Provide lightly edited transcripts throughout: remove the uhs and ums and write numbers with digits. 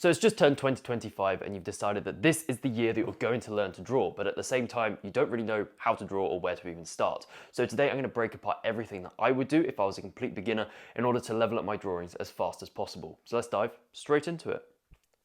So it's just turned 2025 and you've decided that this is the year that you're going to learn to draw, but at the same time, you don't really know how to draw or where to even start. So today I'm going to break apart everything that I would do if I was a complete beginner in order to level up my drawings as fast as possible. So let's dive straight into it.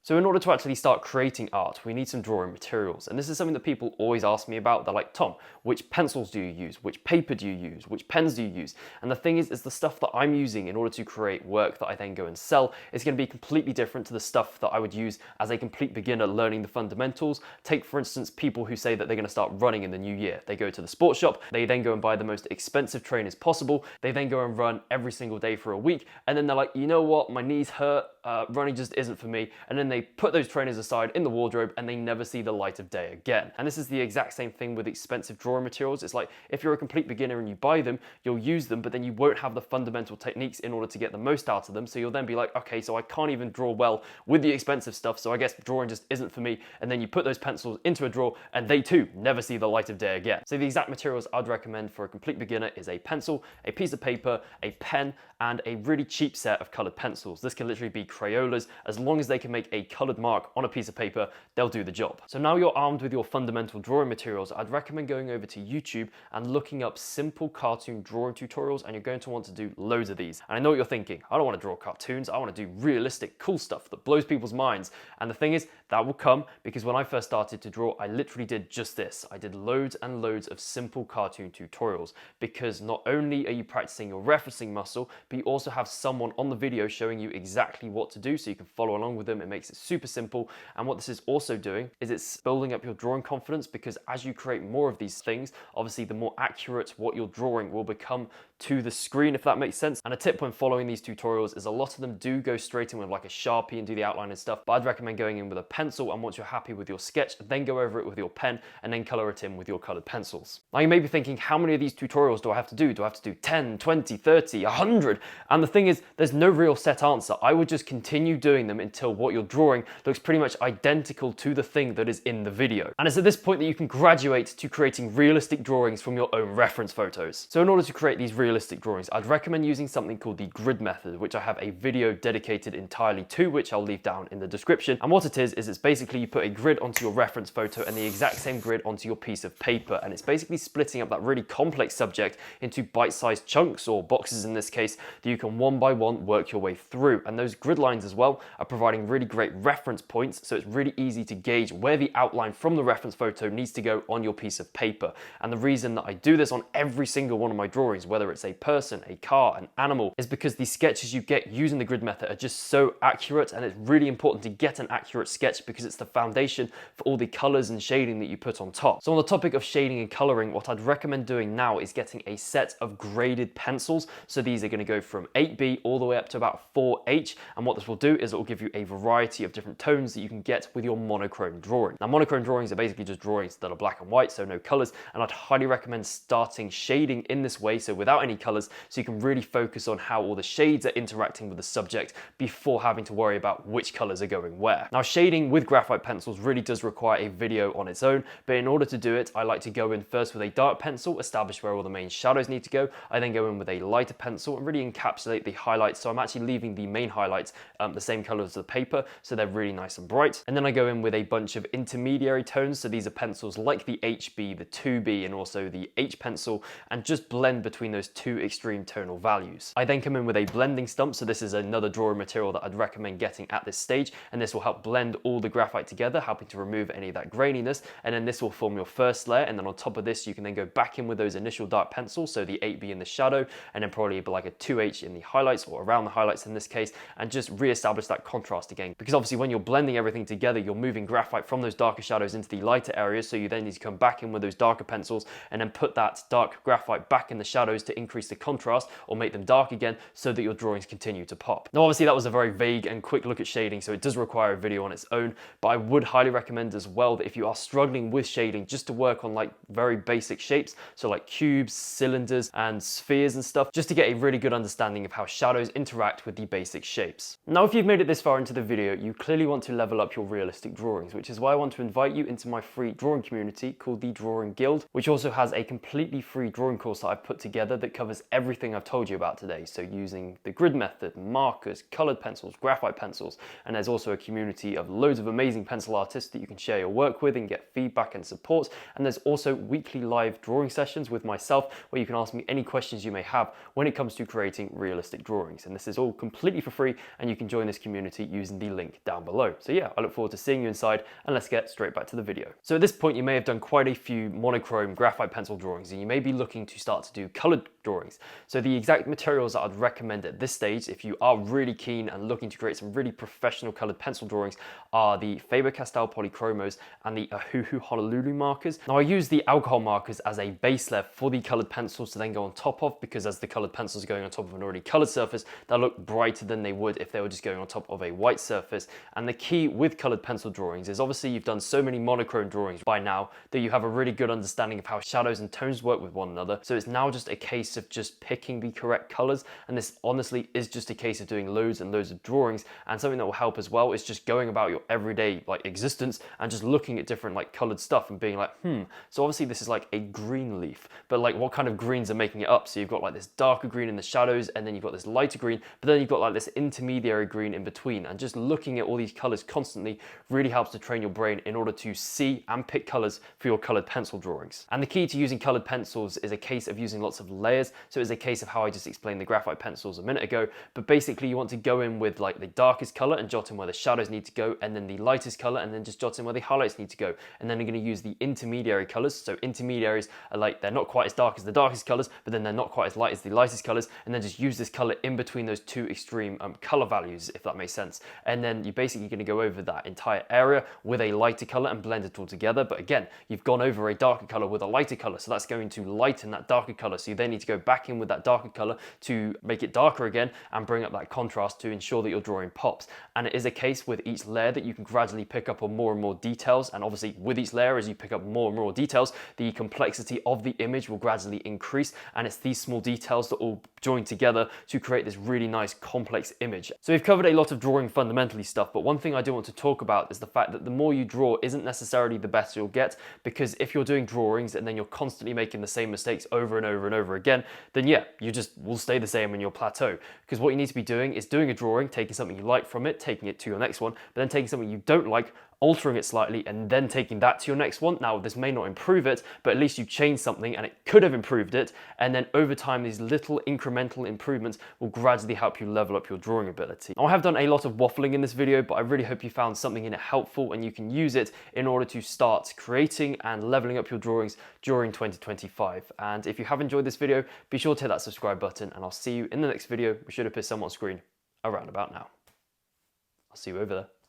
So in order to actually start creating art, we need some drawing materials. And this is something that people always ask me about. They're like, Tom, which pencils do you use? Which paper do you use? Which pens do you use? And the thing is the stuff that I'm using in order to create work that I then go and sell is going to be completely different to the stuff that I would use as a complete beginner learning the fundamentals. Take, for instance, people who say that they're going to start running in the new year. They go to the sports shop, they then go and buy the most expensive trainers possible. They then go and run every single day for a week. And then they're like, you know what? My knees hurt. Running just isn't for me. And then they put those trainers aside in the wardrobe and they never see the light of day again. And this is the exact same thing with expensive drawing materials. It's like if you're a complete beginner and you buy them, you'll use them, but then you won't have the fundamental techniques in order to get the most out of them. So you'll then be like, okay, so I can't even draw well with the expensive stuff. So I guess drawing just isn't for me. And then you put those pencils into a drawer and they too never see the light of day again. So the exact materials I'd recommend for a complete beginner is a pencil, a piece of paper, a pen, and a really cheap set of colored pencils. This can literally be Crayolas. As long as they can make a colored mark on a piece of paper, they'll do the job. So now you're armed with your fundamental drawing materials, I'd recommend going over to YouTube and looking up simple cartoon drawing tutorials, and you're going to want to do loads of these. And I know what you're thinking, I don't want to draw cartoons, I want to do realistic, cool stuff that blows people's minds. And the thing is, that will come because when I first started to draw, I literally did just this. I did loads and loads of simple cartoon tutorials because not only are you practicing your referencing muscle, but you also have someone on the video showing you exactly what to do so you can follow along with them. It makes it super simple. And what this is also doing is it's building up your drawing confidence, because as you create more of these things, obviously the more accurate what you're drawing will become to the screen, if that makes sense. And a tip when following these tutorials is a lot of them do go straight in with like a Sharpie and do the outline and stuff, but I'd recommend going in with a pencil, and once you're happy with your sketch, then go over it with your pen and then color it in with your colored pencils. Now you may be thinking, how many of these tutorials do I have to do? Do I have to do 10, 20, 30, 100? And the thing is, there's no real set answer. I would just continue doing them until what you're drawing looks pretty much identical to the thing that is in the video. And it's at this point that you can graduate to creating realistic drawings from your own reference photos. So in order to create these realistic drawings, I'd recommend using something called the grid method, which I have a video dedicated entirely to, which I'll leave down in the description. And what it is it's basically you put a grid onto your reference photo and the exact same grid onto your piece of paper. And it's basically splitting up that really complex subject into bite-sized chunks, or boxes in this case, that you can one by one work your way through. And those grid lines as well are providing really great reference points, so it's really easy to gauge where the outline from the reference photo needs to go on your piece of paper. And the reason that I do this on every single one of my drawings, whether it's a person, a car, an animal, is because the sketches you get using the grid method are just so accurate, and it's really important to get an accurate sketch because it's the foundation for all the colors and shading that you put on top. So on the topic of shading and coloring, what I'd recommend doing now is getting a set of graded pencils. So these are going to go from 8B all the way up to about 4H, and what this will do is it will give you a variety of different tones that you can get with your monochrome drawing. Now monochrome drawings are basically just drawings that are black and white, so no colors, and I'd highly recommend starting shading in this way, so without any colors, so you can really focus on how all the shades are interacting with the subject before having to worry about which colors are going where. Now shading with graphite pencils really does require a video on its own, but in order to do it, I like to go in first with a dark pencil, establish where all the main shadows need to go. I then go in with a lighter pencil and really encapsulate the highlights, so I'm actually leaving the main highlights the same color as the paper, so they're really nice and bright. And then I go in with a bunch of intermediary tones, so these are pencils like the HB, the 2B, and also the H pencil, and just blend between those two extreme tonal values. I then come in with a blending stump, so this is another drawing material that I'd recommend getting at this stage, and this will help blend all the graphite together, helping to remove any of that graininess, and then this will form your first layer, and then on top of this you can then go back in with those initial dark pencils, so the 8B in the shadow, and then probably like a 2H in the highlights, or around the highlights in this case, and just re-establish that contrast again. Because obviously when you're blending everything together, you're moving graphite from those darker shadows into the lighter areas, so you then need to come back in with those darker pencils and then put that dark graphite back in the shadows to increase the contrast or make them dark again, so that your drawings continue to pop. Now obviously that was a very vague and quick look at shading, so it does require a video on its own, but I would highly recommend as well that if you are struggling with shading, just to work on like very basic shapes, so like cubes, cylinders, and spheres and stuff, just to get a really good understanding of how shadows interact with the basic shapes. Now if you've made it this far into the video, you clearly want to level up your realistic drawings, which is why I want to invite you into my free drawing community called the Drawing Guild, which also has a completely free drawing course that I've put together that that covers everything I've told you about today. So using the grid method, markers, colored pencils, graphite pencils, and there's also a community of loads of amazing pencil artists that you can share your work with and get feedback and support. And there's also weekly live drawing sessions with myself where you can ask me any questions you may have when it comes to creating realistic drawings. And this is all completely for free, and you can join this community using the link down below. So yeah, I look forward to seeing you inside, and let's get straight back to the video. So at this point, you may have done quite a few monochrome graphite pencil drawings, and you may be looking to start to do colored drawings. So the exact materials that I'd recommend at this stage, if you are really keen and looking to create some really professional colored pencil drawings, are the Faber-Castell Polychromos and the Ohuhu Honolulu markers. Now I use the alcohol markers as a base layer for the colored pencils to then go on top of, because as the colored pencils are going on top of an already colored surface, they'll look brighter than they would if they were just going on top of a white surface. And the key with colored pencil drawings is obviously you've done so many monochrome drawings by now that you have a really good understanding of how shadows and tones work with one another. So it's now just a case of just picking the correct colors, and this honestly is just a case of doing loads and loads of drawings. And something that will help as well is just going about your everyday existence and just looking at different colored stuff and being like, so obviously this is like a green leaf, but what kind of greens are making it up? So you've got this darker green in the shadows, and then you've got this lighter green, but then you've got this intermediary green in between. And just looking at all these colors constantly really helps to train your brain in order to see and pick colors for your colored pencil drawings. And the key to using colored pencils is a case of using lots of layers. So it's a case of how I just explained the graphite pencils a minute ago, but basically you want to go in with the darkest color and jot in where the shadows need to go, and then the lightest color and then just jot in where the highlights need to go. And then you're going to use the intermediary colors. So intermediaries are they're not quite as dark as the darkest colors, but then they're not quite as light as the lightest colors, and then just use this color in between those two extreme color values, if that makes sense. And then you're basically going to go over that entire area with a lighter color and blend it all together. But again, you've gone over a darker color with a lighter color, so that's going to lighten that darker color. So you then need to go back in with that darker color to make it darker again and bring up that contrast to ensure that your drawing pops. And it is a case with each layer that you can gradually pick up on more and more details. And obviously with each layer, as you pick up more and more details, the complexity of the image will gradually increase. And it's these small details that all join together to create this really nice complex image. So we've covered a lot of drawing fundamentally stuff, but one thing I do want to talk about is the fact that the more you draw isn't necessarily the better you'll get, because if you're doing drawings and then you're constantly making the same mistakes over and over and over again, then yeah, you just will stay the same and you'll plateau. Because what you need to be doing is doing a drawing, taking something you like from it, taking it to your next one, but then taking something you don't like, altering it slightly, and then taking that to your next one. Now, this may not improve it, but at least you changed something and it could have improved it. And then over time, these little incremental improvements will gradually help you level up your drawing ability. Now, I have done a lot of waffling in this video, but I really hope you found something in it helpful and you can use it in order to start creating and leveling up your drawings during 2025. And if you have enjoyed this video, be sure to hit that subscribe button, and I'll see you in the next video. We should appear somewhat on screen around about now. I'll see you over there.